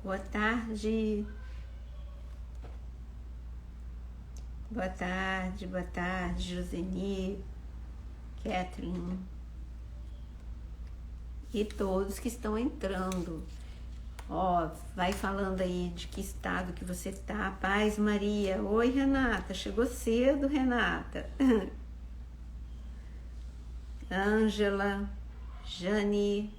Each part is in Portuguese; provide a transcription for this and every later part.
Boa tarde. Boa tarde, Joseni, Kathleen e todos que estão entrando. Ó, vai falando aí de que estado que você tá. Paz, Maria. Oi, Renata. Chegou cedo, Renata. Ângela, Jane.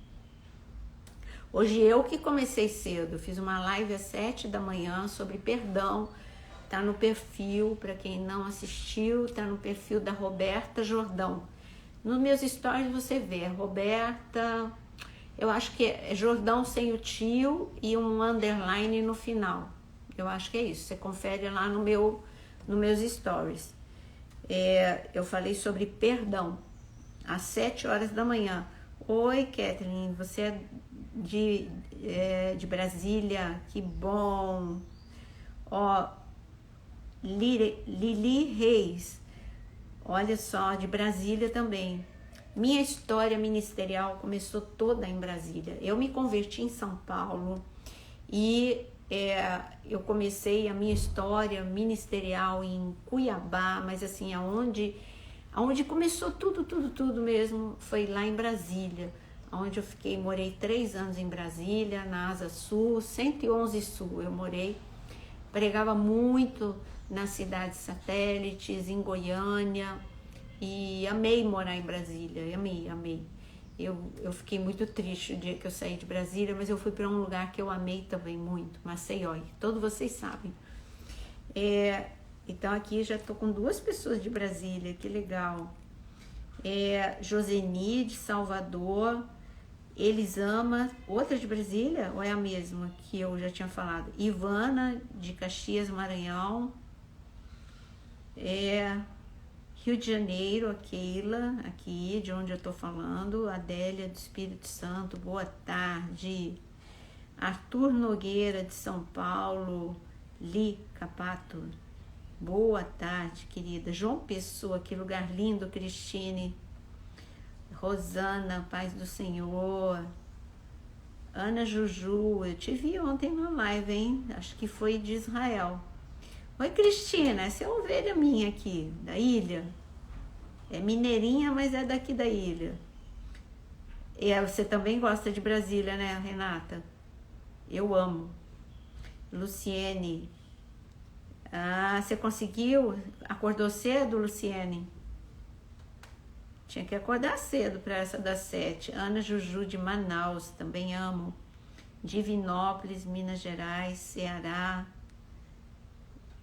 Hoje eu que comecei cedo. Fiz uma live às 7 da manhã sobre perdão. Tá no perfil, para quem não assistiu, tá no perfil da Roberta Jordão. Nos meus stories você vê, Roberta, eu acho que é Jordão sem o tio e um underline no final. Eu acho que é isso, você confere lá nos meus stories. Eu falei sobre perdão, às 7 horas da manhã. Oi, Kathleen, você é de Brasília, que bom. Ó, Lili Reis, olha só, de Brasília também. Minha história ministerial começou toda em Brasília. Eu me converti em São Paulo e eu comecei a minha história ministerial em Cuiabá, mas assim, aonde começou tudo mesmo foi lá em Brasília, onde eu morei 3 anos em Brasília, na Asa Sul, 111 Sul eu morei, pregava muito nas cidades satélites, em Goiânia, e amei morar em Brasília, amei. Eu fiquei muito triste o dia que eu saí de Brasília, mas eu fui para um lugar que eu amei também muito, Maceió, todos vocês sabem. Então aqui já estou com 2 pessoas de Brasília, que legal. Joseni, de Salvador, Elisama, outra de Brasília, ou é a mesma que eu já tinha falado? Ivana, de Caxias, Maranhão. Rio de Janeiro, a Keila, aqui de onde eu tô falando. Adélia, do Espírito Santo, boa tarde. Arthur Nogueira, de São Paulo. Li Capato, boa tarde, querida. João Pessoa, que lugar lindo, Cristine. Rosana, paz do Senhor. Ana Juju, eu te vi ontem na live, hein? Acho que foi de Israel. Oi, Cristina, essa é uma ovelha minha aqui, da ilha. É mineirinha, mas é daqui da ilha. E você também gosta de Brasília, né, Renata? Eu amo. Luciene. Ah, você conseguiu? Acordou cedo, Luciene? Tinha que acordar cedo para essa das 7. Ana Juju, de Manaus, também amo. Divinópolis, Minas Gerais, Ceará.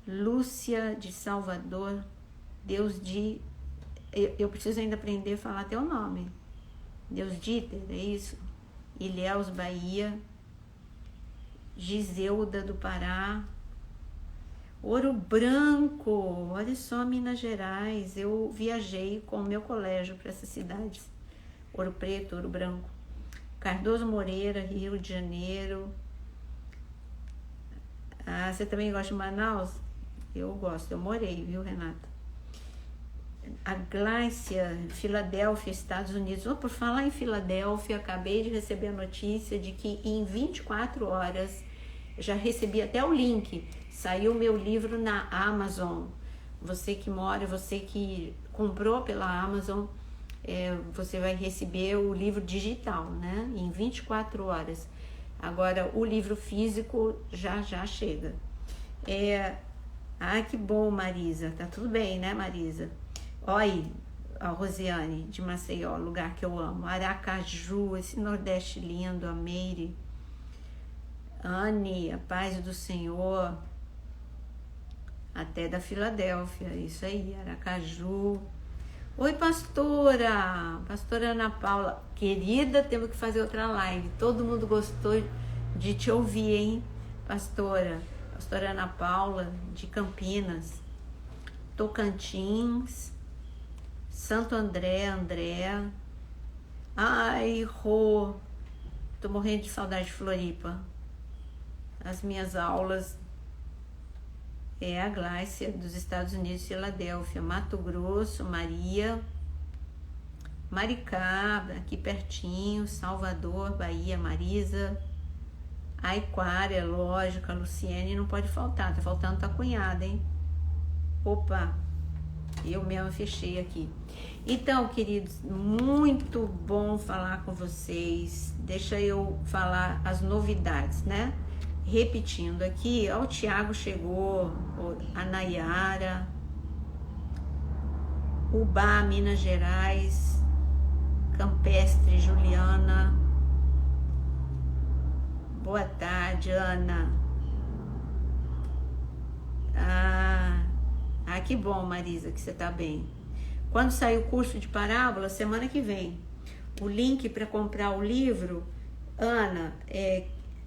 Lúcia, de Salvador. Deus de... Eu preciso ainda aprender a falar teu nome. Deus Dieter, é isso? Ilhéus, Bahia. Giseuda, do Pará. Ouro Branco, olha só, Minas Gerais. Eu viajei com o meu colégio para essas cidades. Ouro Preto, Ouro Branco. Cardoso Moreira, Rio de Janeiro. Ah, você também gosta de Manaus? Eu gosto, eu morei, viu, Renata? A Glácia, Filadélfia, Estados Unidos. Por falar em Filadélfia, acabei de receber a notícia de que em 24 horas, já recebi até o link, saiu meu livro na Amazon. Você que mora, você que comprou pela Amazon, você vai receber o livro digital, né? Em 24 horas. Agora, o livro físico já chega. Que bom, Marisa. Tá tudo bem, né, Marisa? Olha aí, a Rosiane, de Maceió, lugar que eu amo. Aracaju, esse Nordeste lindo, a Meire. Anne, a paz do Senhor. Até da Filadélfia, isso aí, Aracaju. Oi, pastora Ana Paula. Querida, temos que fazer outra live. Todo mundo gostou de te ouvir, hein, pastora Ana Paula, de Campinas. Tocantins. Santo André. Ai, Rô, tô morrendo de saudade de Floripa. As minhas aulas a Glácia, dos Estados Unidos, Filadélfia. Mato Grosso, Maria. Maricá, aqui pertinho. Salvador, Bahia, Marisa. A Aquária, lógico, a Luciene não pode faltar. Tá faltando tua cunhada, hein? Opa, eu mesma fechei aqui. Então, queridos, muito bom falar com vocês. Deixa eu falar as novidades, né? Repetindo aqui, ó, o Thiago chegou, a Nayara, Ubá, Minas Gerais, Campestre, Juliana. Boa tarde, Ana. Que bom, Marisa, que você tá bem. Quando sair o curso de parábola, semana que vem. O link para comprar o livro, Ana,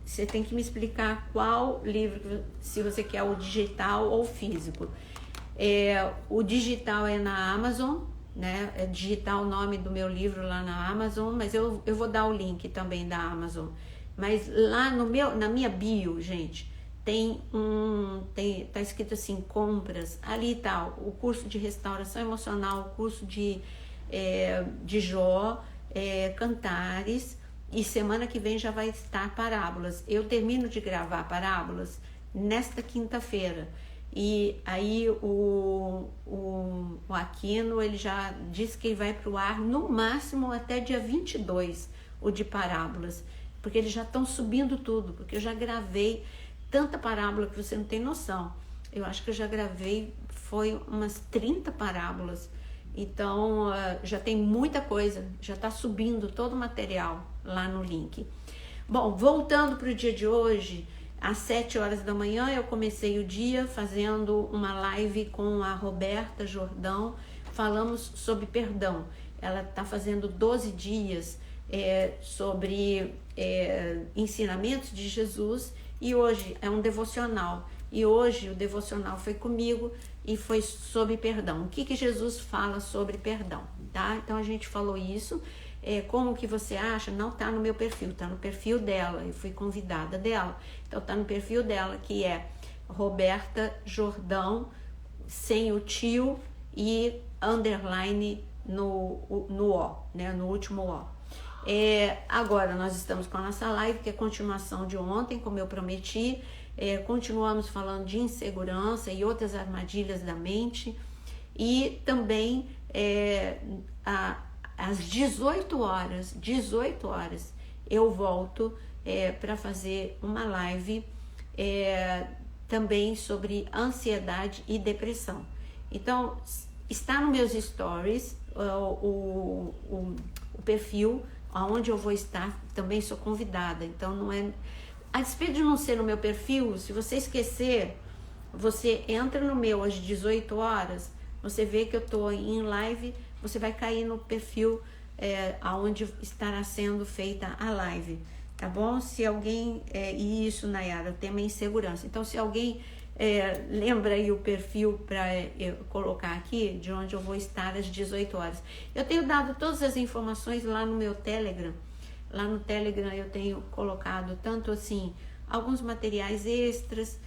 você tem que me explicar qual livro, se você quer o digital ou o físico. O digital é na Amazon, né? É digital o nome do meu livro lá na Amazon, mas eu vou dar o link também da Amazon. Mas lá na minha bio, gente, tá escrito assim, compras, ali tá o curso de restauração emocional, o curso de Jó, Cantares, e semana que vem já vai estar parábolas. Eu termino de gravar parábolas nesta quinta-feira, e aí o Aquino, ele já disse que ele vai pro ar no máximo até dia 22, o de parábolas, porque eles já estão subindo tudo, porque eu já gravei tanta parábola que você não tem noção. Eu acho que eu já gravei, foi umas 30 parábolas. Então, já tem muita coisa, já está subindo todo o material lá no link. Bom, voltando para o dia de hoje, às 7 horas da manhã eu comecei o dia fazendo uma live com a Roberta Jordão. Falamos sobre perdão. Ela está fazendo 12 dias sobre ensinamentos de Jesus, e hoje é um devocional, e hoje o devocional foi comigo e foi sobre perdão. O que Jesus fala sobre perdão, tá? Então a gente falou isso. Como que você acha? Não tá no meu perfil, tá no perfil dela, eu fui convidada dela, então tá no perfil dela, que é Roberta Jordão, sem o tio e underline no O, né, no último O. Agora nós estamos com a nossa live, que é continuação de ontem, como eu prometi. Continuamos falando de insegurança e outras armadilhas da mente, e também às 18 horas eu volto para fazer uma live também sobre ansiedade e depressão. Então está nos meus stories o perfil onde eu vou estar. Também sou convidada, então não é... A despeito de não ser no meu perfil, se você esquecer, você entra no meu às 18 horas, você vê que eu tô em live, você vai cair no perfil aonde estará sendo feita a live, tá bom? Se alguém... isso, Nayara, o tema é insegurança. Então, se alguém lembra aí o perfil para colocar aqui, de onde eu vou estar às 18 horas. Eu tenho dado todas as informações lá no meu Telegram. Lá no Telegram eu tenho colocado tanto assim alguns materiais extras,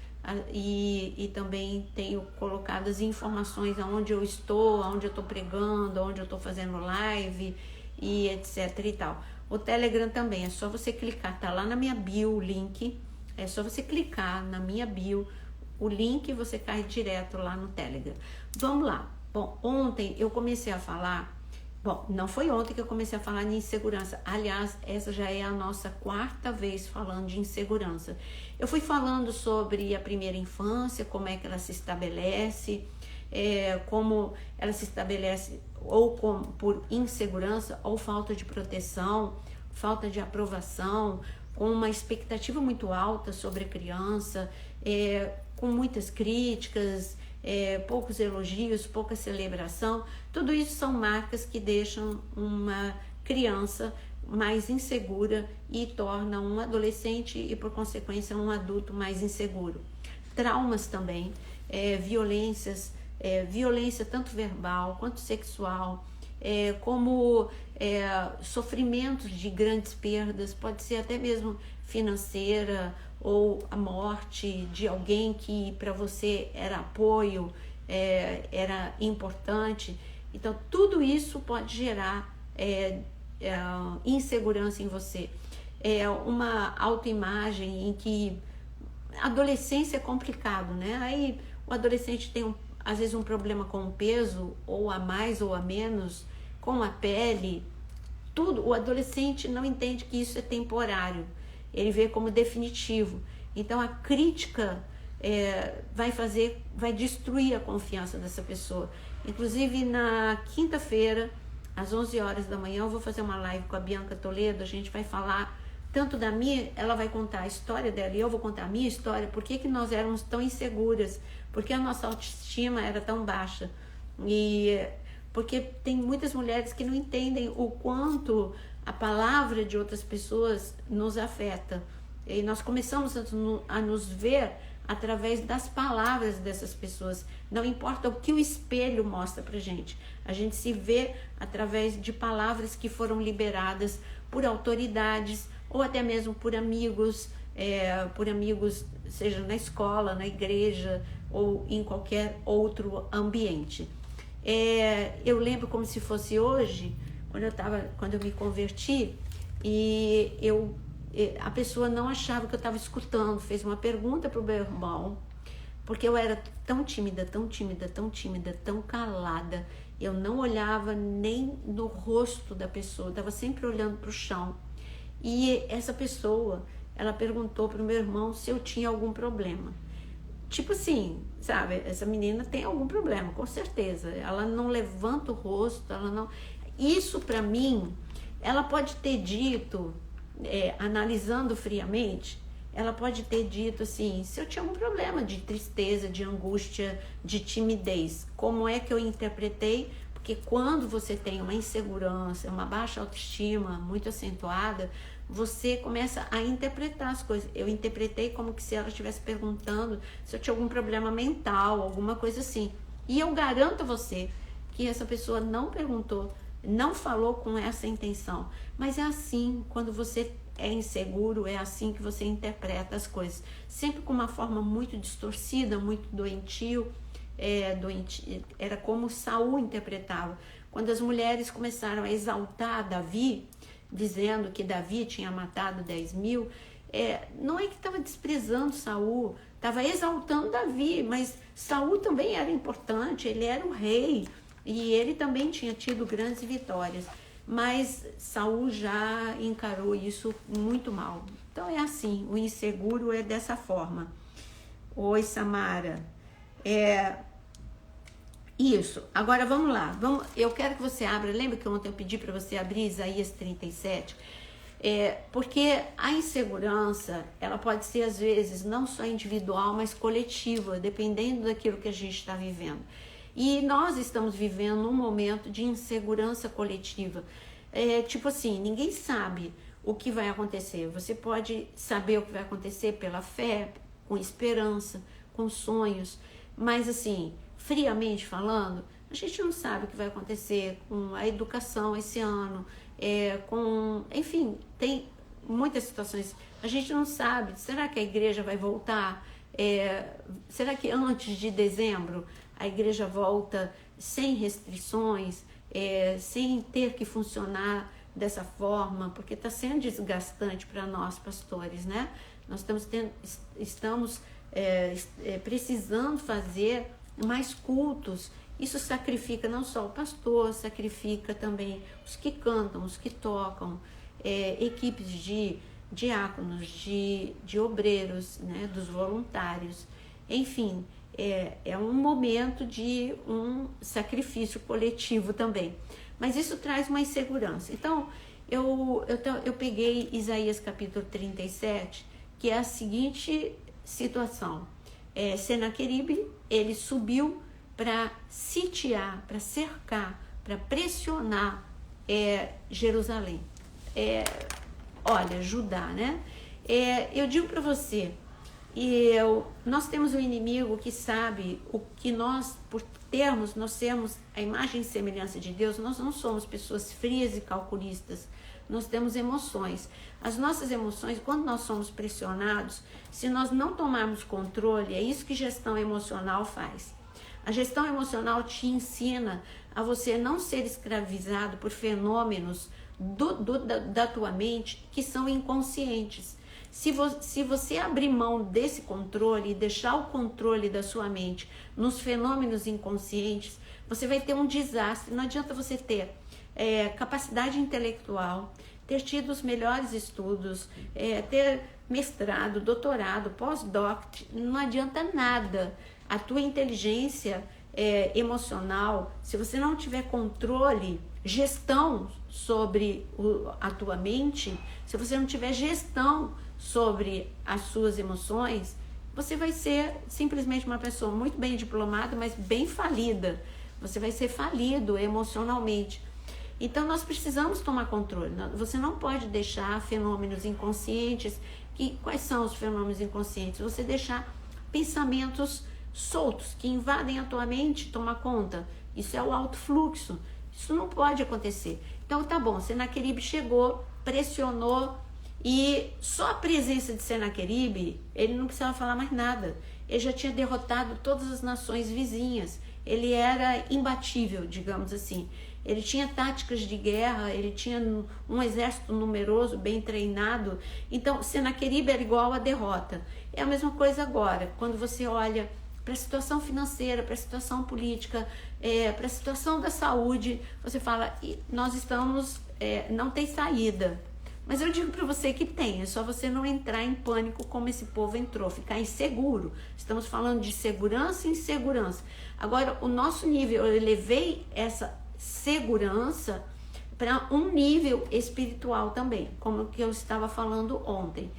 e também tenho colocado as informações aonde eu estou, aonde eu estou pregando, aonde eu estou fazendo live e etc e tal. O Telegram também, é só você clicar, tá lá na minha bio o link, é só você clicar na minha bio o link, você cai direto lá no Telegram. Vamos lá. Bom, ontem eu comecei a falar... Bom, não foi ontem que eu comecei a falar de insegurança. Aliás, essa já é a nossa 4ª vez falando de insegurança. Eu fui falando sobre a primeira infância, como é que ela se estabelece, como ela se estabelece ou por insegurança, ou falta de proteção, falta de aprovação, com uma expectativa muito alta sobre a criança, com muitas críticas, poucos elogios, pouca celebração. Tudo isso são marcas que deixam uma criança mais insegura e torna um adolescente e, por consequência, um adulto mais inseguro. Traumas também, violência tanto verbal quanto sexual, como sofrimentos de grandes perdas, pode ser até mesmo financeira, ou a morte de alguém que para você era apoio, era importante. Então tudo isso pode gerar insegurança em você. uma autoimagem em que a adolescência é complicado, né? Aí o adolescente tem às vezes um problema com o peso, ou a mais ou a menos, com a pele, tudo. O adolescente não entende que isso é temporário, ele vê como definitivo. Então a crítica vai destruir a confiança dessa pessoa. Inclusive na quinta-feira, às 11 horas da manhã, eu vou fazer uma live com a Bianca Toledo. A gente vai falar tanto da minha, ela vai contar a história dela e eu vou contar a minha história, por que nós éramos tão inseguras, porque a nossa autoestima era tão baixa. E porque tem muitas mulheres que não entendem o quanto a palavra de outras pessoas nos afeta. E nós começamos a nos ver através das palavras dessas pessoas. Não importa o que o espelho mostra pra gente. A gente se vê através de palavras que foram liberadas por autoridades ou até mesmo por amigos, seja na escola, na igreja ou em qualquer outro ambiente. Eu lembro como se fosse hoje, quando eu me converti, e a pessoa não achava que eu estava escutando, fez uma pergunta para o meu irmão, porque eu era tão tímida, tão calada, eu não olhava nem no rosto da pessoa, estava sempre olhando para o chão. E essa pessoa, ela perguntou para o meu irmão se eu tinha algum problema. Tipo assim, sabe, essa menina tem algum problema, com certeza. Ela não levanta o rosto, ela não... Isso para mim, ela pode ter dito, analisando friamente, ela pode ter dito assim, se eu tinha algum problema de tristeza, de angústia, de timidez. Como é que eu interpretei? Porque quando você tem uma insegurança, uma baixa autoestima muito acentuada, você começa a interpretar as coisas. Eu interpretei como que se ela estivesse perguntando se eu tinha algum problema mental, alguma coisa assim. E eu garanto a você que essa pessoa não perguntou, não falou com essa intenção. Mas é assim, quando você é inseguro, é assim que você interpreta as coisas. Sempre com uma forma muito distorcida, muito doentio. Era como Saul interpretava. Quando as mulheres começaram a exaltar Davi, dizendo que Davi tinha matado 10.000, não é que estava desprezando Saul, estava exaltando Davi, mas Saul também era importante, ele era o rei e ele também tinha tido grandes vitórias, mas Saul já encarou isso muito mal. Então é assim, o inseguro é dessa forma. Oi, Samara. Isso, agora vamos lá, eu quero que você abra, lembra que ontem eu pedi para você abrir Isaías 37? Porque a insegurança, ela pode ser às vezes não só individual, mas coletiva, dependendo daquilo que a gente está vivendo. E nós estamos vivendo um momento de insegurança coletiva, tipo assim, ninguém sabe o que vai acontecer. Você pode saber o que vai acontecer pela fé, com esperança, com sonhos, mas assim, friamente falando, a gente não sabe o que vai acontecer com a educação esse ano, enfim, tem muitas situações. A gente não sabe, será que a igreja vai voltar? Será que antes de dezembro a igreja volta sem restrições, sem ter que funcionar dessa forma? Porque está sendo desgastante para nós, pastores, né? Nós estamos precisando fazer mais cultos. Isso sacrifica não só o pastor, sacrifica também os que cantam, os que tocam, equipes de diáconos, de obreiros, né, dos voluntários. Enfim, é um momento de um sacrifício coletivo também. Mas isso traz uma insegurança. Então, eu peguei Isaías capítulo 37, que é a seguinte situação. Senaqueribe, ele subiu para sitiar, para cercar, para pressionar Jerusalém. Olha, Judá, né? Eu digo para você, nós temos um inimigo que sabe o que nós, nós temos a imagem e semelhança de Deus, nós não somos pessoas frias e calculistas, nós temos emoções. As nossas emoções, quando nós somos pressionados, se nós não tomarmos controle, é isso que gestão emocional faz. A gestão emocional te ensina a você não ser escravizado por fenômenos da tua mente que são inconscientes. Se você abrir mão desse controle e deixar o controle da sua mente nos fenômenos inconscientes, você vai ter um desastre. Não adianta você ter capacidade intelectual, ter tido os melhores estudos, ter mestrado, doutorado, pós-doc, não adianta nada. A tua inteligência emocional, se você não tiver controle, gestão sobre a tua mente, se você não tiver gestão sobre as suas emoções, você vai ser simplesmente uma pessoa muito bem diplomada, mas bem falida. Você vai ser falido emocionalmente. Então nós precisamos tomar controle. Você não pode deixar fenômenos inconscientes. Quais são os fenômenos inconscientes? Você deixar pensamentos soltos que invadem a tua mente tomar conta. Isso é o alto fluxo. Isso não pode acontecer. Então tá bom, Senaqueribe chegou, pressionou, e só a presença de Senaqueribe, ele não precisava falar mais nada. Ele já tinha derrotado todas as nações vizinhas. Ele era imbatível, digamos assim. Ele tinha táticas de guerra, ele tinha um exército numeroso, bem treinado. Então, Senaqueribe era igual a derrota. É a mesma coisa agora, quando você olha para a situação financeira, para a situação política, para a situação da saúde, você fala, nós estamos, não tem saída. Mas eu digo para você que tem, é só você não entrar em pânico como esse povo entrou, ficar inseguro. Estamos falando de segurança e insegurança. Agora, o nosso nível, eu elevei essa segurança para um nível espiritual também, como que eu estava falando ontem.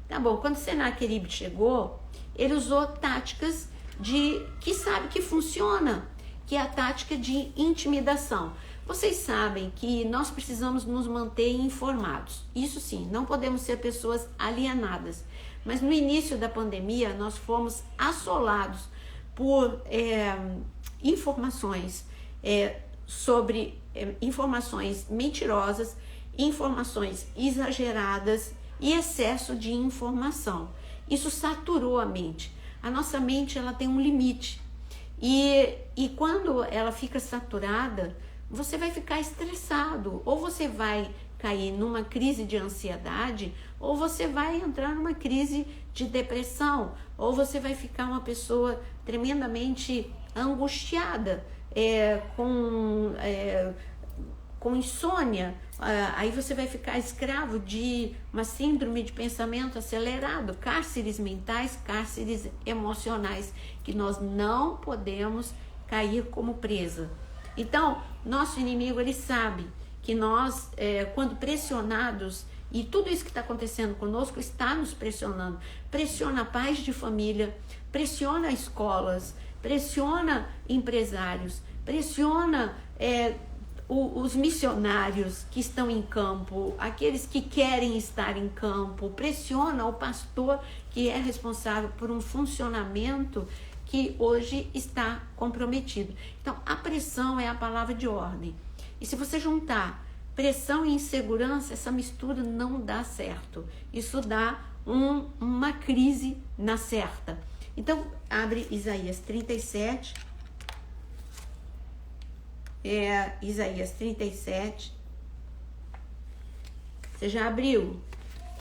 Tá bom, quando Senaqueribe chegou, ele usou táticas que sabe que funciona, que é a tática de intimidação. Vocês sabem que nós precisamos nos manter informados. Isso sim, não podemos ser pessoas alienadas. Mas no início da pandemia, nós fomos assolados por informações informações mentirosas, informações exageradas e excesso de informação. Isso saturou a mente. A nossa mente, ela tem um limite. E quando ela fica saturada, você vai ficar estressado, ou você vai cair numa crise de ansiedade, ou você vai entrar numa crise de depressão, ou você vai ficar uma pessoa tremendamente angustiada, com insônia. Aí você vai ficar escravo de uma síndrome de pensamento acelerado, cárceres mentais, cárceres emocionais, que nós não podemos cair como presa. Então, nosso inimigo, ele sabe que nós, quando pressionados, e tudo isso que está acontecendo conosco está nos pressionando, pressiona pais de família, pressiona escolas, pressiona empresários, pressiona os missionários que estão em campo, aqueles que querem estar em campo, pressiona o pastor que é responsável por um funcionamento que hoje está comprometido. Então, a pressão é a palavra de ordem. E se você juntar pressão e insegurança, essa mistura não dá certo. Isso dá uma crise na certa. Então, abre Isaías 37. Isaías 37. Você já abriu?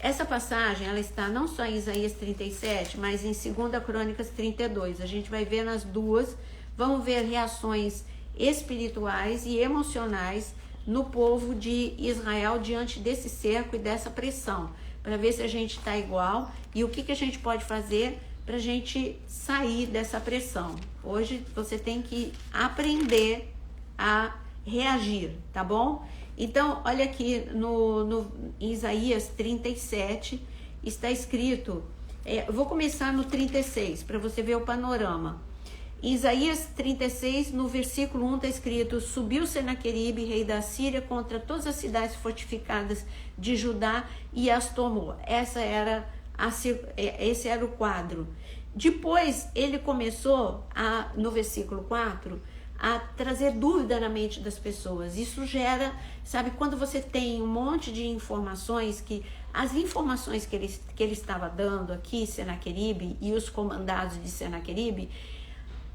Essa passagem, ela está não só em Isaías 37, mas em 2 Crônicas 32. A gente vai ver nas duas, vamos ver reações espirituais e emocionais no povo de Israel diante desse cerco e dessa pressão, para ver se a gente está igual e o que a gente pode fazer para a gente sair dessa pressão. Hoje você tem que aprender a reagir, tá bom? Então, olha aqui no Isaías 37, está escrito, eu vou começar no 36, para você ver o panorama. Em Isaías 36, no versículo 1, está escrito, subiu Senaqueribe, rei da Síria, contra todas as cidades fortificadas de Judá e as tomou. Esse era o quadro. Depois, ele começou, no versículo 4, a trazer dúvida na mente das pessoas. Isso gera, sabe, quando você tem um monte de informações, que as informações que ele estava dando aqui, Senaqueribe, e os comandados de Senaqueribe,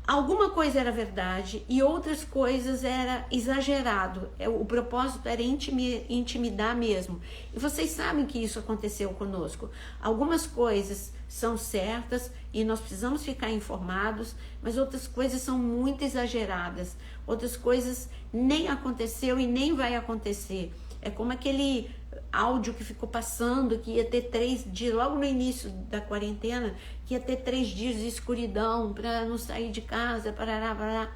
alguma coisa era verdade e outras coisas era exagerado. O propósito era intimidar mesmo. E vocês sabem que isso aconteceu conosco. Algumas coisas são certas e nós precisamos ficar informados, mas outras coisas são muito exageradas. Outras coisas nem aconteceu e nem vai acontecer. É como aquele áudio que ficou passando, que ia ter 3 dias, logo no início da quarentena, que ia ter 3 dias de escuridão para não sair de casa, parará.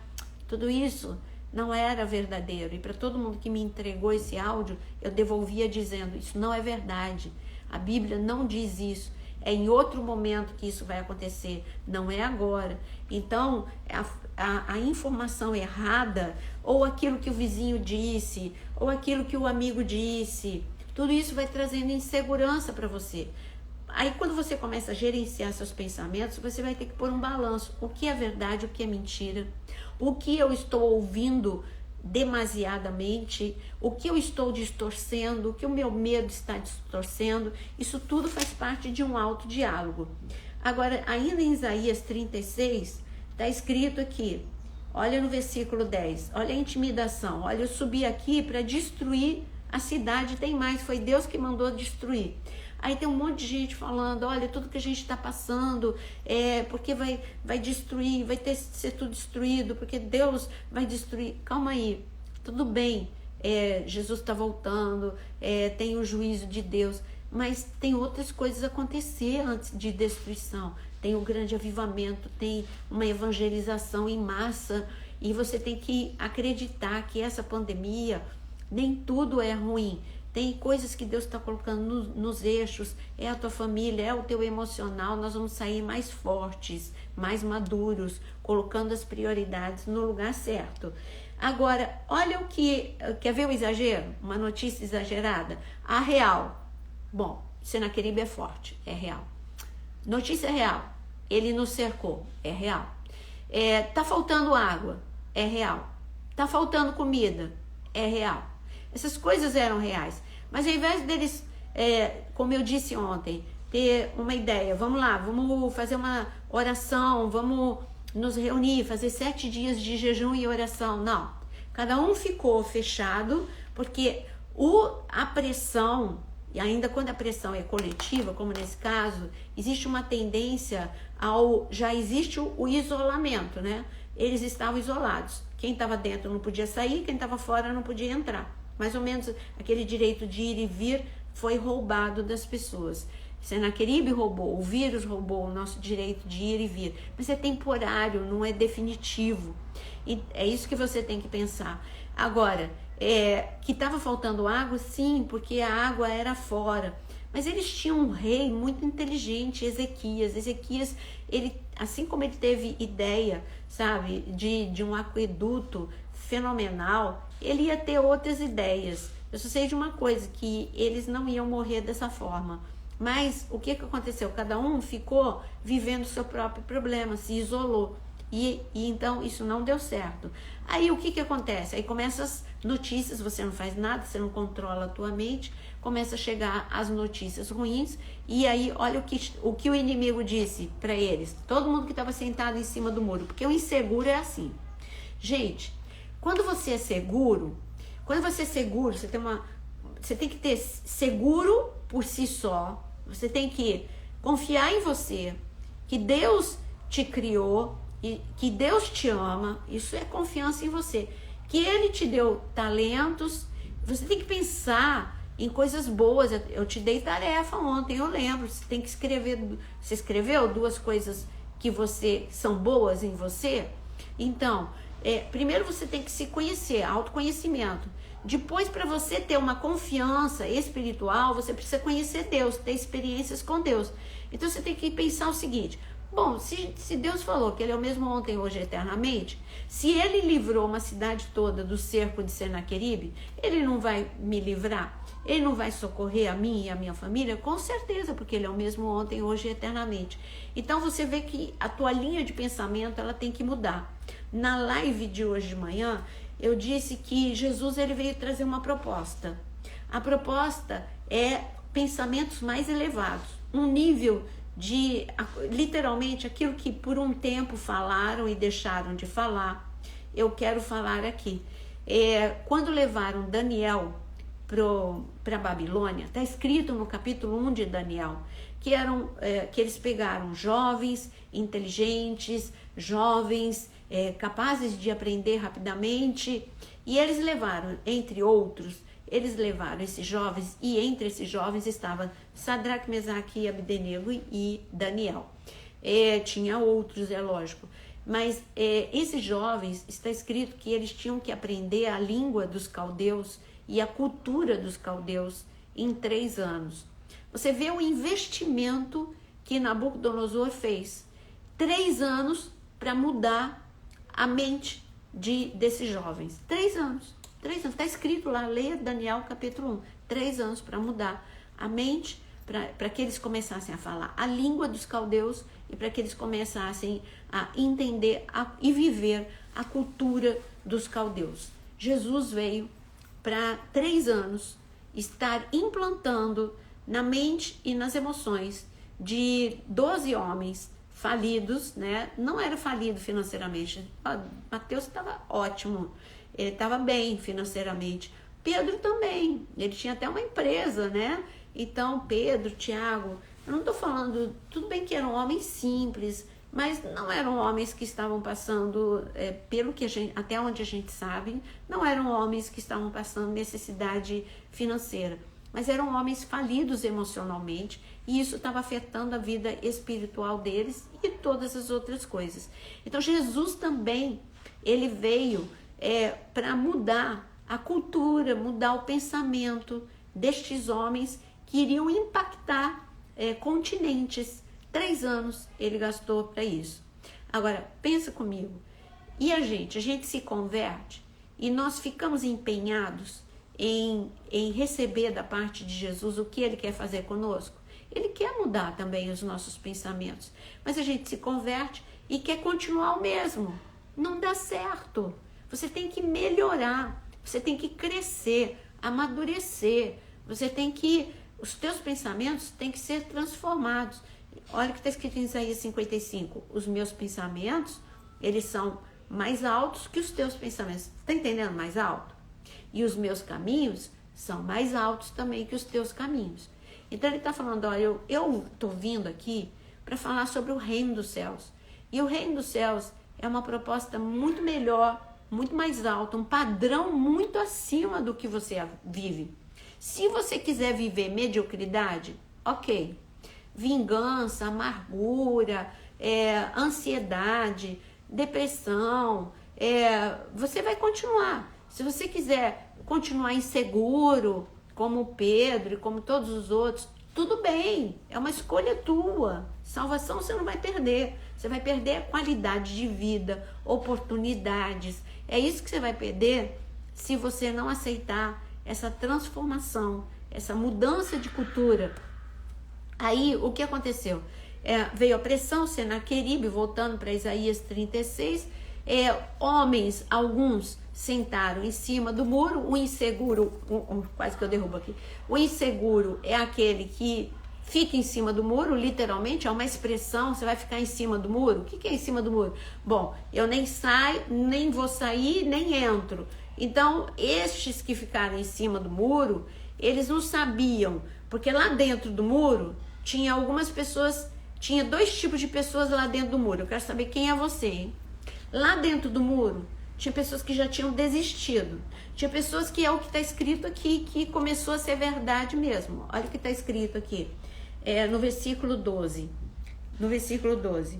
Tudo isso não era verdadeiro. E para todo mundo que me entregou esse áudio, eu devolvia dizendo, isso não é verdade. A Bíblia não diz isso. É em outro momento que isso vai acontecer, não é agora. Então, a informação errada, ou aquilo que o vizinho disse, ou aquilo que o amigo disse, tudo isso vai trazendo insegurança para você. Aí quando você começa a gerenciar seus pensamentos, você vai ter que pôr um balanço. O que é verdade, o que é mentira? O que eu estou ouvindo demasiadamente? O que eu estou distorcendo? O que o meu medo está distorcendo? Isso tudo faz parte de um autodiálogo. Agora, ainda em Isaías 36, está escrito aqui, olha no versículo 10, olha a intimidação, olha, eu subi aqui para destruir a cidade, tem mais, foi Deus que mandou destruir. Aí tem um monte de gente falando, olha, tudo que a gente está passando, porque vai destruir, vai ser tudo destruído, porque Deus vai destruir. Calma aí, tudo bem, Jesus está voltando, tem o juízo de Deus, mas tem outras coisas a acontecer antes de destruição. Tem o grande avivamento, tem uma evangelização em massa, e você tem que acreditar que essa pandemia, nem tudo é ruim. Tem coisas que Deus está colocando nos eixos, é a tua família, é o teu emocional, nós vamos sair mais fortes, mais maduros, colocando as prioridades no lugar certo. Agora, olha o que, quer ver o exagero? Uma notícia exagerada? A real. Bom, Senaqueribe é forte, é real. Notícia real, ele nos cercou, é real. Tá faltando água, é real. Tá faltando comida, é real. Essas coisas eram reais. Mas ao invés deles, como eu disse ontem, ter uma ideia, vamos lá, vamos fazer uma oração, vamos nos reunir, fazer 7 dias de jejum e oração. Não, cada um ficou fechado, porque a pressão, e ainda quando a pressão é coletiva, como nesse caso, existe uma tendência já existe o isolamento, né? Eles estavam isolados. Quem estava dentro não podia sair, quem estava fora não podia entrar. Mais ou menos aquele direito de ir e vir foi roubado das pessoas. Senaqueribe roubou, o vírus roubou o nosso direito de ir e vir. Mas é temporário, não é definitivo. E é isso que você tem que pensar. Agora, que estava faltando água, sim, porque a água era fora. Mas eles tinham um rei muito inteligente, Ezequias. Ezequias, ele, assim como ele teve ideia, sabe, de um aqueduto fenomenal, ele ia ter outras ideias. Eu só sei de uma coisa, que eles não iam morrer dessa forma. Mas o que aconteceu? Cada um ficou vivendo o seu próprio problema, se isolou. E então isso não deu certo. Aí o que acontece? Aí começam as notícias, você não faz nada, você não controla a tua mente, começa a chegar as notícias ruins, e aí olha o que o inimigo disse para eles, todo mundo que estava sentado em cima do muro, porque o inseguro é assim. Gente, quando você é seguro, você tem que ter seguro por si só, você tem que confiar em você, que Deus te criou, e que Deus te ama, isso é confiança em você, que Ele te deu talentos, você tem que pensar em coisas boas. Eu te dei tarefa ontem, eu lembro, você tem que escrever, você escreveu 2 coisas que são boas em você? Então, primeiro você tem que se conhecer, autoconhecimento. Depois, para você ter uma confiança espiritual, você precisa conhecer Deus, ter experiências com Deus. Então você tem que pensar o seguinte: bom, se Deus falou que Ele é o mesmo ontem, hoje e eternamente, se Ele livrou uma cidade toda do cerco de Senaqueribe, Ele não vai me livrar? Ele não vai socorrer a mim e a minha família? Com certeza, porque Ele é o mesmo ontem, hoje e eternamente. Então você vê que a tua linha de pensamento, ela tem que mudar. Na live de hoje de manhã, eu disse que Jesus, ele veio trazer uma proposta. A proposta é pensamentos mais elevados, um nível literalmente aquilo que por um tempo falaram e deixaram de falar, eu quero falar aqui. Quando levaram Daniel para a Babilônia, está escrito no capítulo 1 de Daniel, que eles pegaram jovens, inteligentes, jovens, capazes de aprender rapidamente, e eles levaram, entre outros, eles levaram esses jovens, e entre esses jovens estavam Sadraque, Mesaque e Abdenego e Daniel. Tinha outros, é lógico, mas esses jovens, está escrito que eles tinham que aprender a língua dos caldeus e a cultura dos caldeus em 3 anos. Você vê o investimento que Nabucodonosor fez. 3 anos para mudar a mente desses jovens. 3 anos. 3 anos. Está escrito lá, leia Daniel capítulo 1. 3 anos para mudar a mente, para que eles começassem a falar a língua dos caldeus e para que eles começassem a entender e viver a cultura dos caldeus. Jesus veio para 3 anos estar implantando na mente e nas emoções de 12 homens falidos, né? Não era falido financeiramente. Mateus estava ótimo, ele estava bem financeiramente. Pedro também, ele tinha até uma empresa, né? Então, Pedro, Tiago, eu não estou falando, tudo bem que eram homens simples, mas não eram homens que estavam passando, pelo que até onde a gente sabe, não eram homens que estavam passando necessidade financeira, mas eram homens falidos emocionalmente, e isso estava afetando a vida espiritual deles e todas as outras coisas. Então Jesus também, ele veio para mudar a cultura, mudar o pensamento destes homens que iriam impactar continentes. 3 anos ele gastou para isso. Agora, pensa comigo, e a gente se converte e nós ficamos empenhados em receber da parte de Jesus o que ele quer fazer conosco. Ele quer mudar também os nossos pensamentos, mas a gente se converte e quer continuar o mesmo. Não dá certo. Você tem que melhorar, você tem que crescer, amadurecer, os teus pensamentos têm que ser transformados. Olha o que está escrito em Isaías 55. Os meus pensamentos, eles são mais altos que os teus pensamentos. Está entendendo? Mais alto. E os meus caminhos são mais altos também que os teus caminhos. Então ele está falando, olha, eu estou vindo aqui para falar sobre o reino dos céus. E o reino dos céus é uma proposta muito melhor, muito mais alta, um padrão muito acima do que você vive. Se você quiser viver mediocridade, ok. Vingança, amargura, ansiedade, depressão, você vai continuar. Se você quiser continuar inseguro, como Pedro e como todos os outros, tudo bem, é uma escolha tua. Salvação você não vai perder, você vai perder a qualidade de vida, oportunidades. É isso que você vai perder se você não aceitar essa transformação, essa mudança de cultura. Aí, o que aconteceu? Veio a pressão, Senaqueribe, voltando para Isaías 36, homens, alguns sentaram em cima do muro, o inseguro, quase que eu derrubo aqui, o inseguro é aquele que fica em cima do muro, literalmente, é uma expressão, você vai ficar em cima do muro. O que é em cima do muro? Bom, eu nem saio, nem vou sair, nem entro. Então, estes que ficaram em cima do muro, eles não sabiam, porque lá dentro do muro tinha algumas pessoas, tinha 2 tipos de pessoas lá dentro do muro. Eu quero saber quem é você, hein? Lá dentro do muro, tinha pessoas que já tinham desistido. Tinha pessoas que é o que está escrito aqui, que começou a ser verdade mesmo. Olha o que está escrito aqui, no versículo 12. No versículo 12.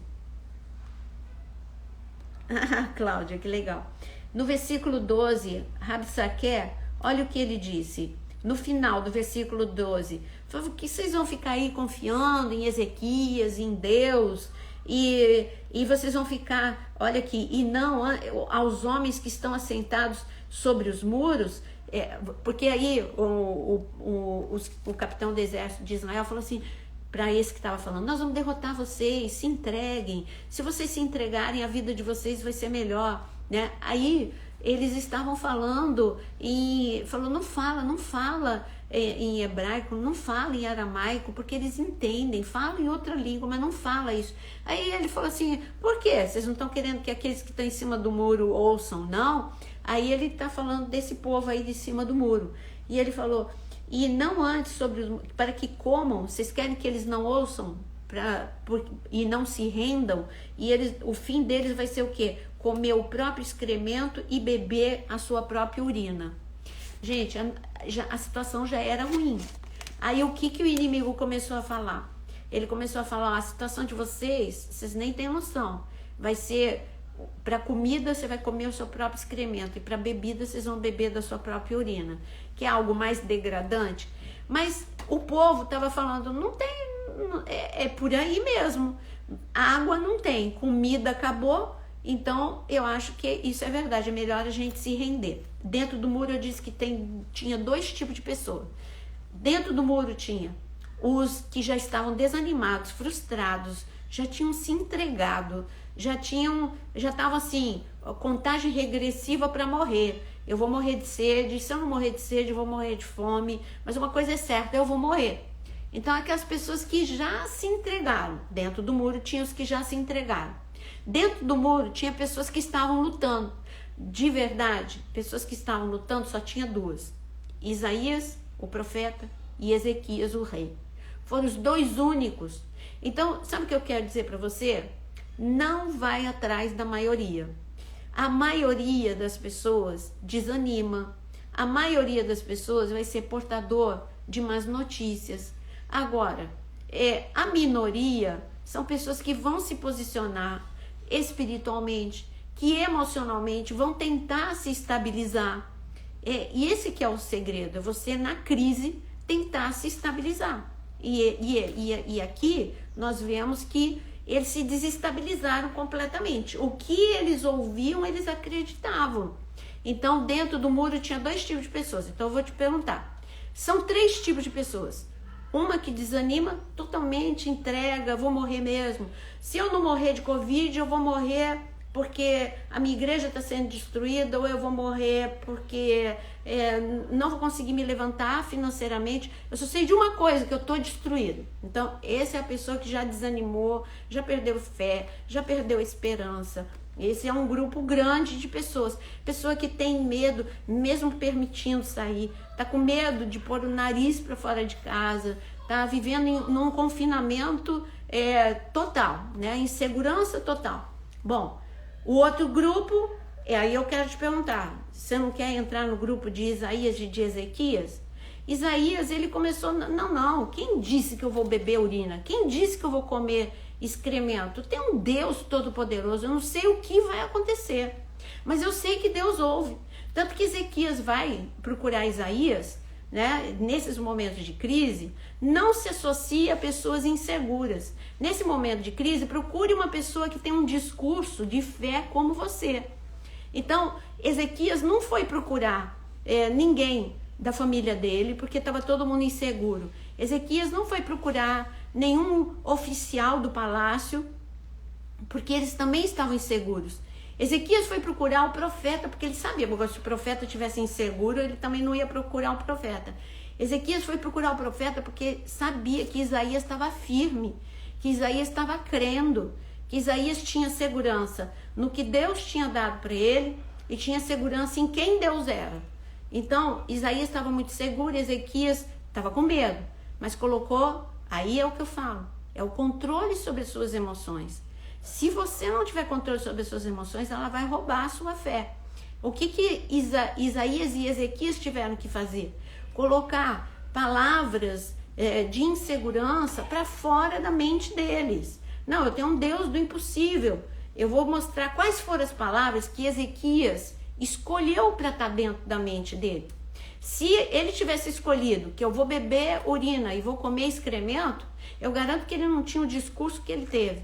Ah, Cláudia, que legal. No versículo 12, Rabsaqué, olha o que ele disse. No final do versículo 12, falou que vocês vão ficar aí confiando em Ezequias, em Deus, e vocês vão ficar, olha aqui, e não aos homens que estão assentados sobre os muros, porque aí o capitão do exército de Israel falou assim, para esse que estava falando, nós vamos derrotar vocês, se entreguem, se vocês se entregarem, a vida de vocês vai ser melhor, né? Aí eles estavam falando e falou, não fala, em hebraico, não fala em aramaico, porque eles entendem, falam em outra língua, mas não fala isso. Aí ele falou assim, por quê? Vocês não estão querendo que aqueles que estão em cima do muro ouçam, não? Aí ele está falando desse povo aí de cima do muro. E ele falou, e não antes para que comam, vocês querem que eles não ouçam e não se rendam? E o fim deles vai ser o quê? Comer o próprio excremento e beber a sua própria urina. Gente, a situação já era ruim. Aí o que o inimigo começou a falar? Ele começou a falar, a situação de vocês nem têm noção. Vai ser, para comida você vai comer o seu próprio excremento, e para bebida vocês vão beber da sua própria urina, que é algo mais degradante. Mas o povo estava falando, não tem, é por aí mesmo. Água não tem, comida acabou. Então, eu acho que isso é verdade, é melhor a gente se render. Dentro do muro eu disse que tinha 2 tipos de pessoas. Dentro do muro tinha os que já estavam desanimados, frustrados, já tinham se entregado, já estavam assim, contagem regressiva para morrer. Eu vou morrer de sede, se eu não morrer de sede, eu vou morrer de fome, mas uma coisa é certa, eu vou morrer. Então, aquelas pessoas que já se entregaram, dentro do muro tinha os que já se entregaram. Dentro do muro tinha pessoas que estavam lutando. De verdade, pessoas que estavam lutando só tinha 2. Isaías, o profeta, e Ezequias, o rei. Foram os 2 únicos. Então, sabe o que eu quero dizer para você? Não vai atrás da maioria. A maioria das pessoas desanima. A maioria das pessoas vai ser portador de más notícias. Agora, a minoria são pessoas que vão se posicionar espiritualmente, que emocionalmente vão tentar se estabilizar. E esse que é o segredo, é você na crise tentar se estabilizar. E aqui nós vemos que eles se desestabilizaram completamente. O que eles ouviam, eles acreditavam. Então, dentro do muro tinha 2 tipos de pessoas. Então, eu vou te perguntar. São 3 tipos de pessoas. Uma que desanima, totalmente entrega, vou morrer mesmo. Se eu não morrer de Covid, eu vou morrer porque a minha igreja está sendo destruída, ou eu vou morrer porque não vou conseguir me levantar financeiramente. Eu só sei de uma coisa, que eu estou destruído. Então, essa é a pessoa que já desanimou, já perdeu fé, já perdeu esperança. Esse é um grupo grande de pessoas. Pessoa que tem medo, mesmo permitindo sair, tá com medo de pôr o nariz para fora de casa, tá vivendo num confinamento total, né? Insegurança total. Bom, o outro grupo, aí eu quero te perguntar, você não quer entrar no grupo de Isaías e de Ezequias? Isaías, ele começou, não, quem disse que eu vou beber urina? Quem disse que eu vou comer excremento? Tem um Deus todo-poderoso, eu não sei o que vai acontecer, mas eu sei que Deus ouve. Tanto que Ezequias vai procurar Isaías, né, nesses momentos de crise. Não se associe a pessoas inseguras. Nesse momento de crise, procure uma pessoa que tem um discurso de fé como você. Então, Ezequias não foi procurar ninguém da família dele, porque estava todo mundo inseguro. Ezequias não foi procurar nenhum oficial do palácio, porque eles também estavam inseguros. Ezequias foi procurar o profeta, porque ele sabia, porque se o profeta estivesse inseguro, ele também não ia procurar o profeta. Ezequias foi procurar o profeta porque sabia que Isaías estava firme, que Isaías estava crendo, que Isaías tinha segurança no que Deus tinha dado para ele e tinha segurança em quem Deus era. Então, Isaías estava muito seguro, Ezequias estava com medo, mas colocou, aí é o que eu falo, é o controle sobre as suas emoções. Se você não tiver controle sobre as suas emoções, ela vai roubar a sua fé. O que Isaías e Ezequias tiveram que fazer? Colocar palavras de insegurança para fora da mente deles. Não, eu tenho um Deus do impossível. Eu vou mostrar quais foram as palavras que Ezequias escolheu para estar dentro da mente dele. Se ele tivesse escolhido que eu vou beber urina e vou comer excremento, eu garanto que ele não tinha o discurso que ele teve.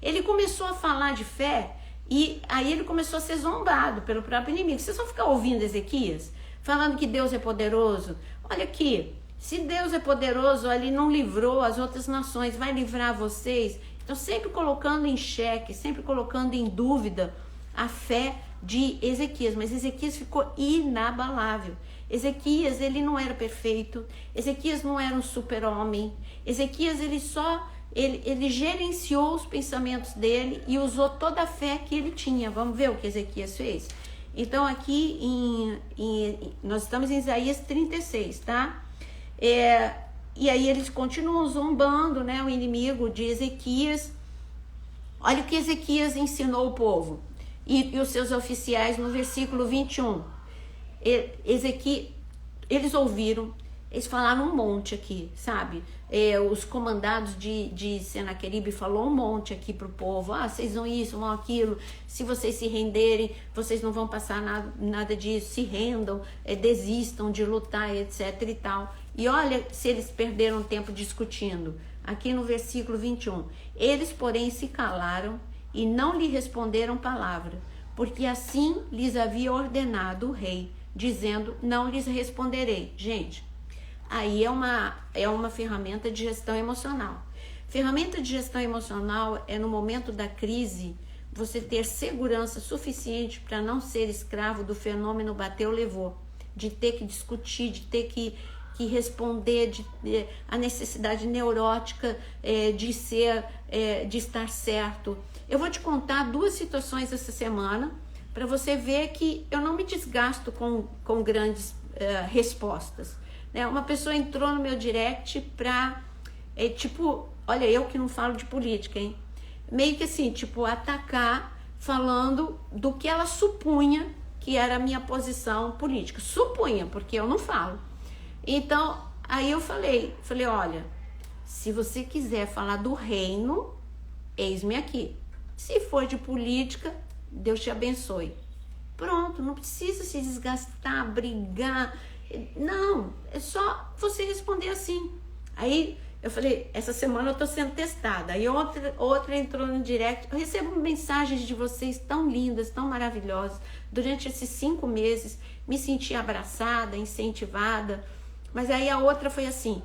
Ele começou a falar de fé e aí ele começou a ser zombado pelo próprio inimigo. Vocês vão ficar ouvindo Ezequias falando que Deus é poderoso? Olha aqui, se Deus é poderoso, ele não livrou as outras nações, vai livrar vocês? Então sempre colocando em xeque, sempre colocando em dúvida a fé de Ezequias, mas Ezequias ficou inabalável. Ezequias, ele não era perfeito, Ezequias não era um super-homem, Ezequias, ele gerenciou os pensamentos dele e usou toda a fé que ele tinha. Vamos ver o que Ezequias fez? Então aqui nós estamos em Isaías 36, tá? E aí eles continuam zombando, né, o inimigo de Ezequias. Olha o que Ezequias ensinou o povo e os seus oficiais no versículo 21. Eles ouviram, eles falaram um monte aqui, sabe? Os comandados de Senaqueribe falou um monte aqui pro povo. Vocês vão isso, vão aquilo. Se vocês se renderem, vocês não vão passar nada disso. Se rendam, desistam de lutar, etc e tal. E olha se eles perderam tempo discutindo. Aqui no versículo 21. Eles, porém, se calaram e não lhe responderam palavra, porque assim lhes havia ordenado o rei, dizendo, não lhes responderei. Gente, aí é uma ferramenta de gestão emocional. Ferramenta de gestão emocional é no momento da crise, você ter segurança suficiente para não ser escravo do fenômeno bateu, levou, de ter que discutir, de ter que responder, a necessidade neurótica de estar certo. Eu vou te contar 2 situações essa semana para você ver que eu não me desgasto com grandes respostas. Né? Uma pessoa entrou no meu direct para, olha, eu que não falo de política, hein? Meio que assim, atacar, falando do que ela supunha que era a minha posição política. Supunha, porque eu não falo. Então, aí eu falei, olha, se você quiser falar do reino, eis-me aqui. Se for de política, Deus te abençoe. Pronto, não precisa se desgastar, brigar. Não, é só você responder assim. Aí eu falei, essa semana eu tô sendo testada. Aí outra entrou no direct. Eu recebo mensagens de vocês tão lindas, tão maravilhosas. Durante esses 5 meses, me senti abraçada, incentivada. Mas aí a outra foi assim,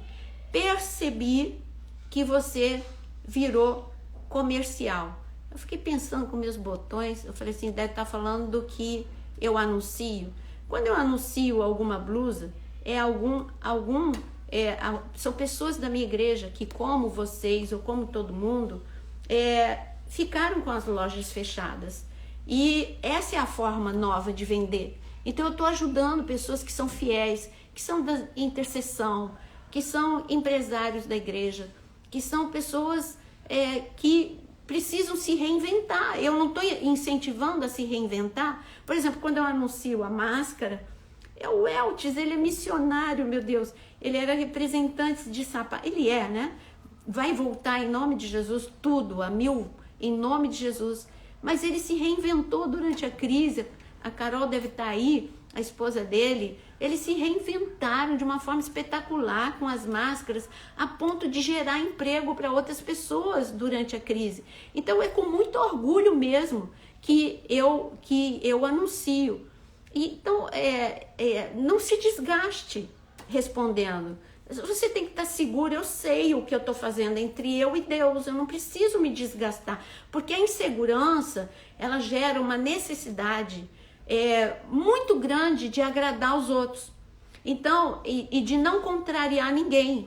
percebi que você virou comercial. Eu fiquei pensando com meus botões, eu falei assim, deve estar falando do que eu anuncio. Quando eu anuncio alguma blusa, são pessoas da minha igreja que, como vocês ou como todo mundo, ficaram com as lojas fechadas. E essa é a forma nova de vender. Então eu estou ajudando pessoas que são fiéis, que são da intercessão, que são empresários da igreja, que são pessoas que precisam se reinventar. Eu não estou incentivando a se reinventar. Por exemplo, quando eu anuncio a máscara, o Eltis, ele é missionário, meu Deus. Ele era representante de sapato. Ele né? Vai voltar em nome de Jesus, tudo, a 1000, em nome de Jesus. Mas ele se reinventou durante a crise. A Carol deve estar aí, a esposa dele. Eles se reinventaram de uma forma espetacular com as máscaras, a ponto de gerar emprego para outras pessoas durante a crise. Então é com muito orgulho mesmo que eu anuncio. Então não se desgaste respondendo. Você tem que estar seguro, eu sei o que eu estou fazendo entre eu e Deus, eu não preciso me desgastar, porque a insegurança, ela gera uma necessidade muito grande de agradar os outros. Então, e de não contrariar ninguém.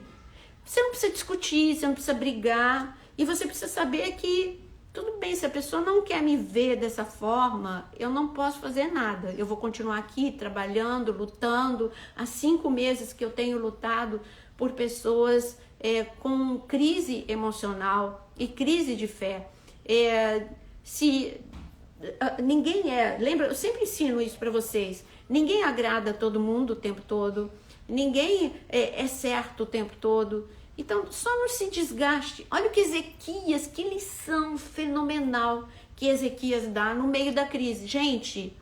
Você não precisa discutir, você não precisa brigar, e você precisa saber que tudo bem, se a pessoa não quer me ver dessa forma, eu não posso fazer nada. Eu vou continuar aqui trabalhando, lutando. Há 5 meses que eu tenho lutado por pessoas com crise emocional e crise de fé. Ninguém lembra, eu sempre ensino isso para vocês, ninguém agrada a todo mundo o tempo todo, ninguém é certo o tempo todo, então só não se desgaste. Olha o que Ezequias, que lição fenomenal que Ezequias dá no meio da crise. Gente,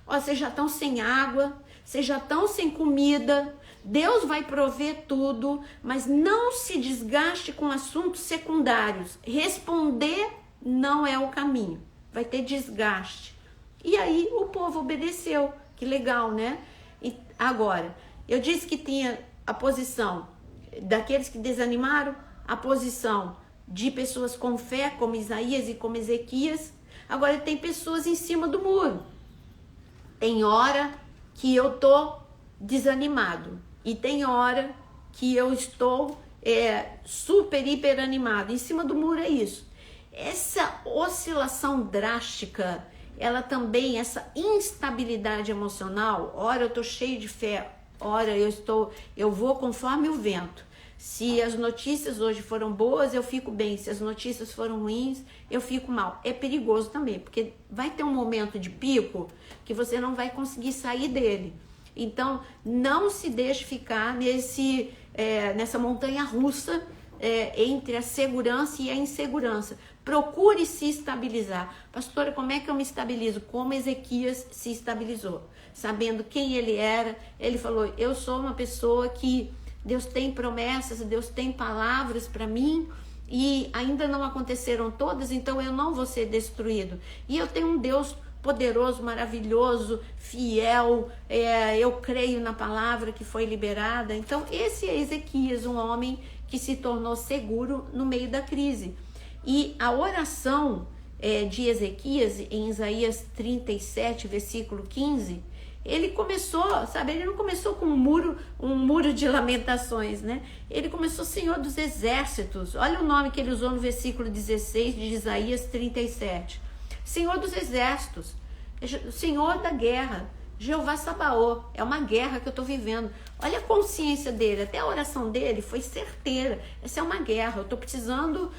vocês já estão sem água, vocês já estão sem comida, Deus vai prover tudo, mas não se desgaste com assuntos secundários. Responder não é o caminho. Vai ter desgaste. E aí o povo obedeceu. Que legal, né? E agora, eu disse que tinha a posição daqueles que desanimaram, a posição de pessoas com fé, como Isaías e como Ezequias. Agora tem pessoas em cima do muro. Tem hora que eu tô desanimado e tem hora que eu estou super, hiper animado. Em cima do muro é isso. Essa oscilação drástica, ela também, essa instabilidade emocional, ora eu tô cheio de fé, ora eu vou conforme o vento. Se as notícias hoje foram boas, eu fico bem. Se as notícias foram ruins, eu fico mal. É perigoso também, porque vai ter um momento de pico que você não vai conseguir sair dele. Então, não se deixe ficar nessa montanha russa entre a segurança e a insegurança. Procure se estabilizar. Pastora, como é que eu me estabilizo? Como Ezequias se estabilizou. Sabendo quem ele era, ele falou, eu sou uma pessoa que Deus tem promessas, Deus tem palavras para mim e ainda não aconteceram todas, então eu não vou ser destruído. E eu tenho um Deus poderoso, maravilhoso, fiel, eu creio na palavra que foi liberada. Então esse é Ezequias, um homem que se tornou seguro no meio da crise. E a oração de Ezequias, em Isaías 37, versículo 15, ele começou, sabe, ele não começou com um muro de lamentações, né? Ele começou Senhor dos Exércitos. Olha o nome que ele usou no versículo 16 de Isaías 37. Senhor dos Exércitos, Senhor da guerra, Jeová Sabaoth, é uma guerra que eu estou vivendo. Olha a consciência dele, até a oração dele foi certeira. Essa é uma guerra, eu estou precisando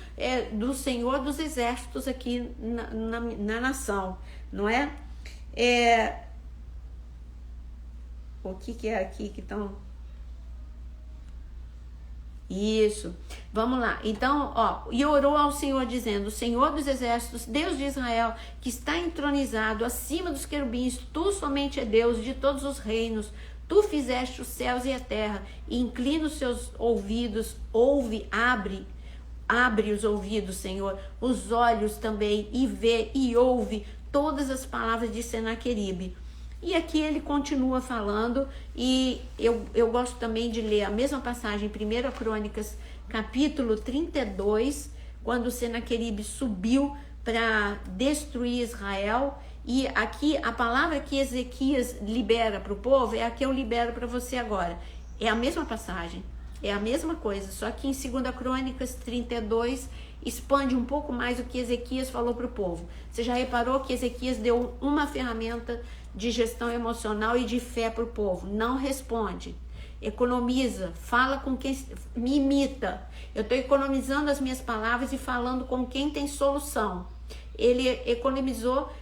do Senhor dos Exércitos aqui na nação, não é? O que é aqui que estão... Isso, vamos lá. Então, e orou ao Senhor dizendo, Senhor dos Exércitos, Deus de Israel, que está entronizado acima dos querubins, tu somente é Deus de todos os reinos, tu fizeste os céus e a terra, e inclina os seus ouvidos, abre os ouvidos, Senhor, os olhos também, e vê e ouve todas as palavras de Senaqueribe. E aqui ele continua falando, e eu gosto também de ler a mesma passagem, 1 Crônicas, capítulo 32, quando Senaqueribe subiu para destruir Israel. E aqui a palavra que Ezequias libera para o povo é a que eu libero para você agora. É a mesma passagem, é a mesma coisa, só que em 2 Crônicas 32 expande um pouco mais o que Ezequias falou para o povo. Você já reparou que Ezequias deu uma ferramenta de gestão emocional e de fé para o povo? Não responde, economiza, fala com quem me imita. Eu estou economizando as minhas palavras e falando com quem tem solução. Ele economizou,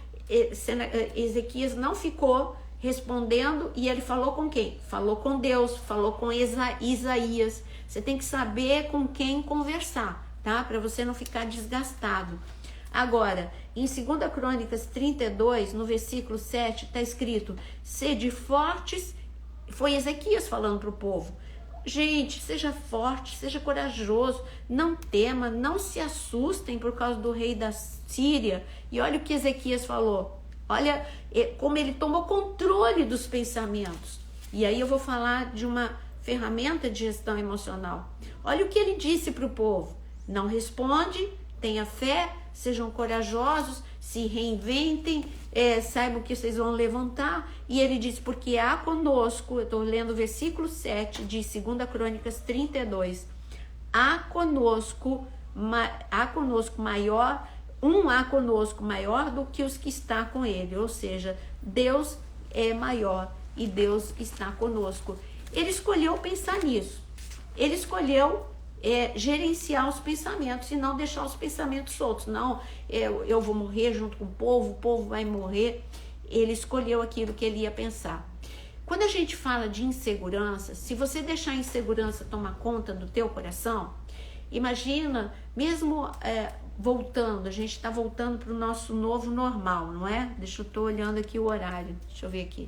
Ezequias não ficou respondendo, e ele falou com quem? Falou com Deus, falou com Isaías. Você tem que saber com quem conversar, tá? Para você não ficar desgastado. Agora, em 2 Crônicas 32, no versículo 7, está escrito, sede fortes, foi Ezequias falando para o povo. Gente, seja forte, seja corajoso, não tema, não se assustem por causa do rei da Síria. E olha o que Ezequias falou, olha como ele tomou controle dos pensamentos. E aí eu vou falar de uma ferramenta de gestão emocional. Olha o que ele disse para o povo, não responde, tenha fé, sejam corajosos, se reinventem, saibam que vocês vão levantar. E ele diz, porque há conosco, eu estou lendo o versículo 7 de 2 Crônicas 32, há conosco maior do que os que está com ele, ou seja, Deus é maior e Deus está conosco. Ele escolheu pensar nisso, ele escolheu gerenciar os pensamentos e não deixar os pensamentos soltos. Não, eu vou morrer junto com o povo vai morrer. Ele escolheu aquilo que ele ia pensar. Quando a gente fala de insegurança, se você deixar a insegurança tomar conta do teu coração, imagina, mesmo voltando, a gente está voltando para o nosso novo normal, não é? Eu estou olhando aqui o horário, deixa eu ver aqui.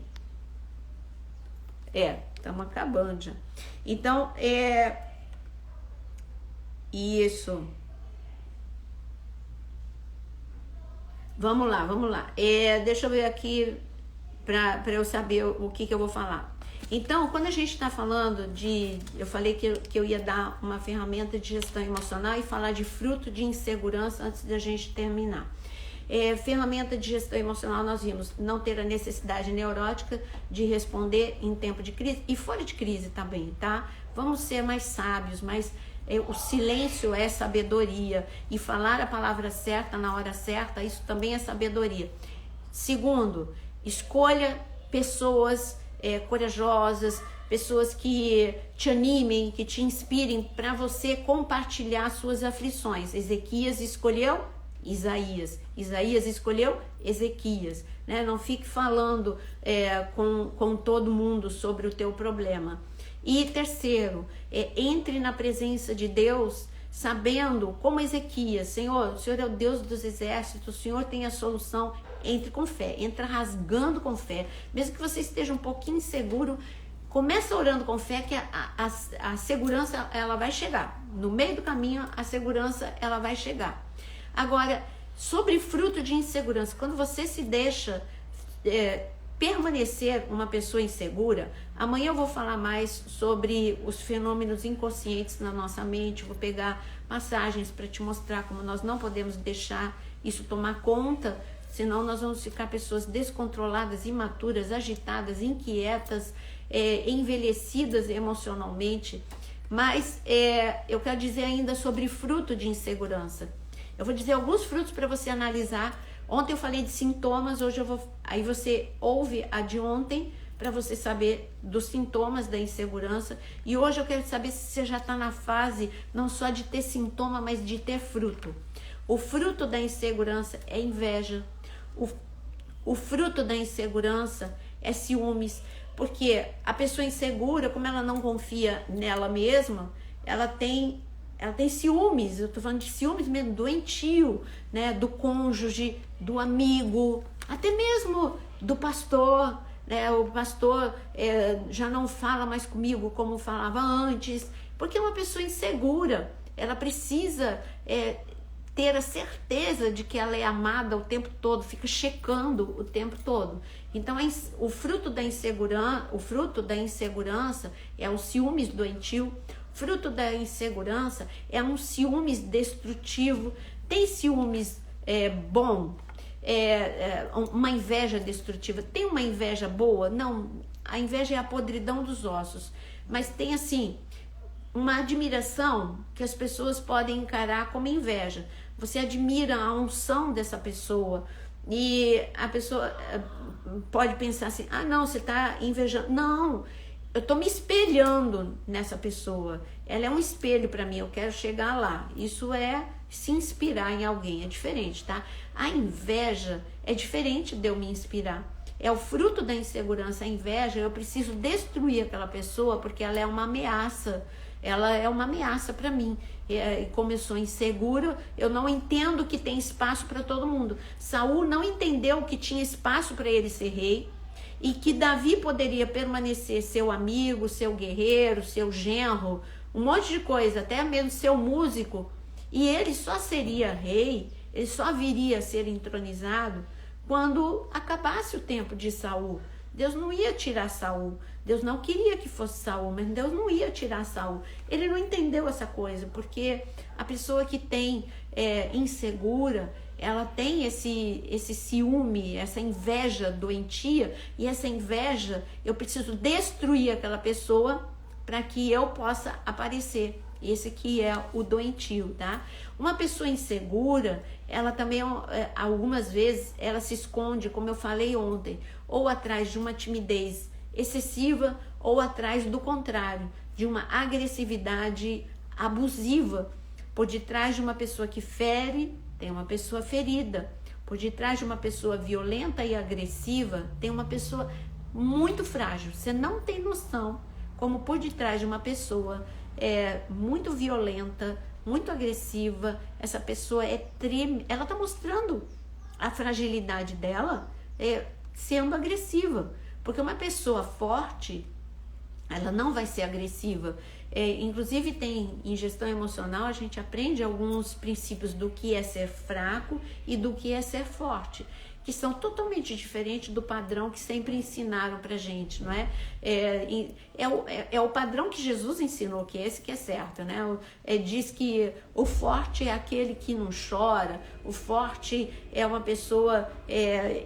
Estamos acabando já. Então, isso. Vamos lá. Deixa eu ver aqui para eu saber o que eu vou falar. Então, quando a gente está falando eu falei que eu ia dar uma ferramenta de gestão emocional e falar de fruto de insegurança antes da gente terminar. Ferramenta de gestão emocional, nós vimos não ter a necessidade neurótica de responder em tempo de crise e fora de crise também, tá? Vamos ser mais sábios, o silêncio é sabedoria e falar a palavra certa na hora certa, isso também é sabedoria. Segundo, escolha pessoas corajosas, pessoas que te animem, que te inspirem para você compartilhar suas aflições. Ezequias escolheu Isaías, Isaías escolheu Ezequias, né? Não fique falando com todo mundo sobre o teu problema. E terceiro, entre na presença de Deus sabendo, como Ezequias, Senhor, o Senhor é o Deus dos exércitos, o Senhor tem a solução. Entre com fé, entra rasgando com fé, mesmo que você esteja um pouquinho inseguro, começa orando com fé que a segurança ela vai chegar, no meio do caminho a segurança ela vai chegar. Agora, sobre fruto de insegurança, quando você se deixa permanecer uma pessoa insegura, amanhã eu vou falar mais sobre os fenômenos inconscientes na nossa mente, vou pegar passagens para te mostrar como nós não podemos deixar isso tomar conta, senão nós vamos ficar pessoas descontroladas, imaturas, agitadas, inquietas, envelhecidas emocionalmente. Mas eu quero dizer ainda sobre fruto de insegurança. Eu vou dizer alguns frutos para você analisar. Ontem eu falei de sintomas, hoje aí você ouve a de ontem para você saber dos sintomas da insegurança. E hoje eu quero saber se você já está na fase não só de ter sintoma, mas de ter fruto. O fruto da insegurança é inveja. O fruto da insegurança é ciúmes, porque a pessoa insegura, como ela não confia nela mesma, ela tem ciúmes. Eu tô falando de ciúmes mesmo, doentio, né? Do cônjuge, do amigo, até mesmo do pastor, né? O pastor já não fala mais comigo como falava antes, porque é uma pessoa insegura. Ela precisa ter a certeza de que ela é amada o tempo todo, fica checando o tempo todo. Então, o fruto da insegurança é o ciúmes doentio. Fruto da insegurança é um ciúmes destrutivo. Tem ciúmes bom, uma inveja destrutiva. Tem uma inveja boa? Não, a inveja é a podridão dos ossos. Mas tem assim, uma admiração que as pessoas podem encarar como inveja. Você admira a unção dessa pessoa e a pessoa pode pensar assim, não, você está invejando. Não, eu estou me espelhando nessa pessoa. Ela é um espelho para mim, eu quero chegar lá. Isso é se inspirar em alguém, é diferente, tá? A inveja é diferente de eu me inspirar. É o fruto da insegurança. A inveja, eu preciso destruir aquela pessoa porque ela é uma ameaça. Ela é uma ameaça para mim. E como eu sou insegura, eu não entendo que tem espaço para todo mundo. Saul não entendeu que tinha espaço para ele ser rei e que Davi poderia permanecer seu amigo, seu guerreiro, seu genro, um monte de coisa, até mesmo seu músico. E ele só seria rei, ele só viria a ser entronizado quando acabasse o tempo de Saul. Deus não ia tirar Saul. Deus não queria que fosse Saul, mas Deus não ia tirar Saul. Ele não entendeu essa coisa, porque a pessoa que tem insegura, ela tem esse ciúme, essa inveja doentia, e essa inveja, eu preciso destruir aquela pessoa para que eu possa aparecer. Esse que é o doentio, tá? Uma pessoa insegura, ela também, algumas vezes, ela se esconde, como eu falei ontem, ou atrás de uma timidez excessiva, ou atrás do contrário, de uma agressividade abusiva. Por detrás de uma pessoa que fere, tem uma pessoa ferida. Por detrás de uma pessoa violenta e agressiva, tem uma pessoa muito frágil. Você não tem noção como por detrás de uma pessoa muito violenta, muito agressiva, essa pessoa ela está mostrando a fragilidade dela sendo agressiva. Porque uma pessoa forte, ela não vai ser agressiva. Inclusive em gestão emocional a gente aprende alguns princípios do que é ser fraco e do que é ser forte. que são totalmente diferentes do padrão que sempre ensinaram pra gente, não é? É o padrão que Jesus ensinou, que é esse que é certo, né? Diz que o forte é aquele que não chora, o forte é uma pessoa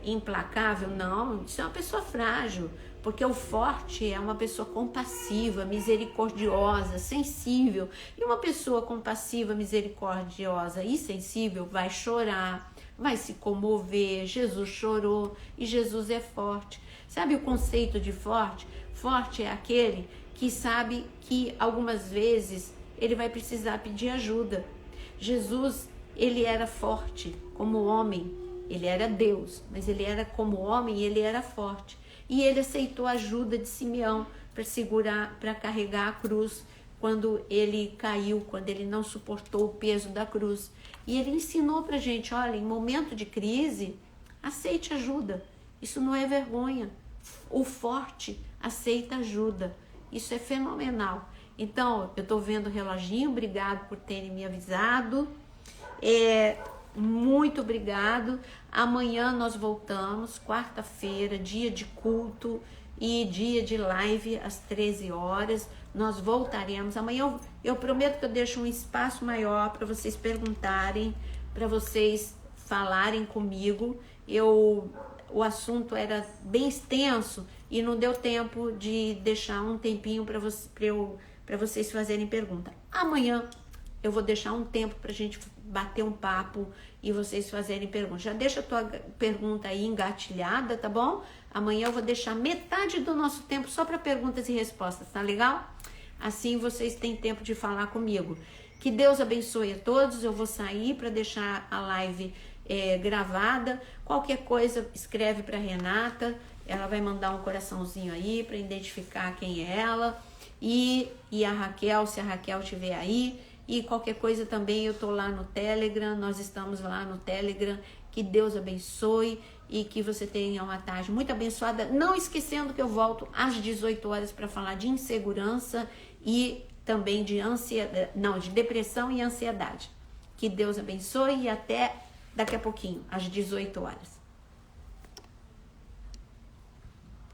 implacável. Não, isso é uma pessoa frágil, porque o forte é uma pessoa compassiva, misericordiosa, sensível. E uma pessoa compassiva, misericordiosa e sensível vai chorar, vai se comover. Jesus chorou e Jesus é forte. Sabe o conceito de forte? Forte é aquele que sabe que algumas vezes ele vai precisar pedir ajuda. Jesus, ele era forte como homem, ele era Deus, mas ele era como homem e ele era forte. E ele aceitou a ajuda de Simeão para segurar, para carregar a cruz quando ele caiu, quando ele não suportou o peso da cruz. E ele ensinou pra gente, olha, em momento de crise, aceite ajuda. Isso não é vergonha. O forte aceita ajuda. Isso é fenomenal. Então, eu tô vendo o reloginho, obrigado por terem me avisado. Muito obrigado. Amanhã nós voltamos, quarta-feira, dia de culto e dia de live às 13 horas. Nós voltaremos. Amanhã eu prometo que eu deixo um espaço maior para vocês perguntarem, para vocês falarem comigo. O assunto era bem extenso e não deu tempo de deixar um tempinho para vocês fazerem pergunta. Amanhã eu vou deixar um tempo para a gente bater um papo e vocês fazerem perguntas. Já deixa a tua pergunta aí engatilhada, tá bom? Amanhã eu vou deixar metade do nosso tempo só para perguntas e respostas, tá legal? Assim vocês têm tempo de falar comigo. Que Deus abençoe a todos. Eu vou sair para deixar a live gravada. Qualquer coisa, escreve para Renata. Ela vai mandar um coraçãozinho aí para identificar quem é ela. E a Raquel, se a Raquel estiver aí. E qualquer coisa também, eu tô lá no Telegram. Nós estamos lá no Telegram. Que Deus abençoe e que você tenha uma tarde muito abençoada. Não esquecendo que eu volto às 18 horas para falar de insegurança e também de de depressão e ansiedade. Que Deus abençoe e até daqui a pouquinho, às 18 horas.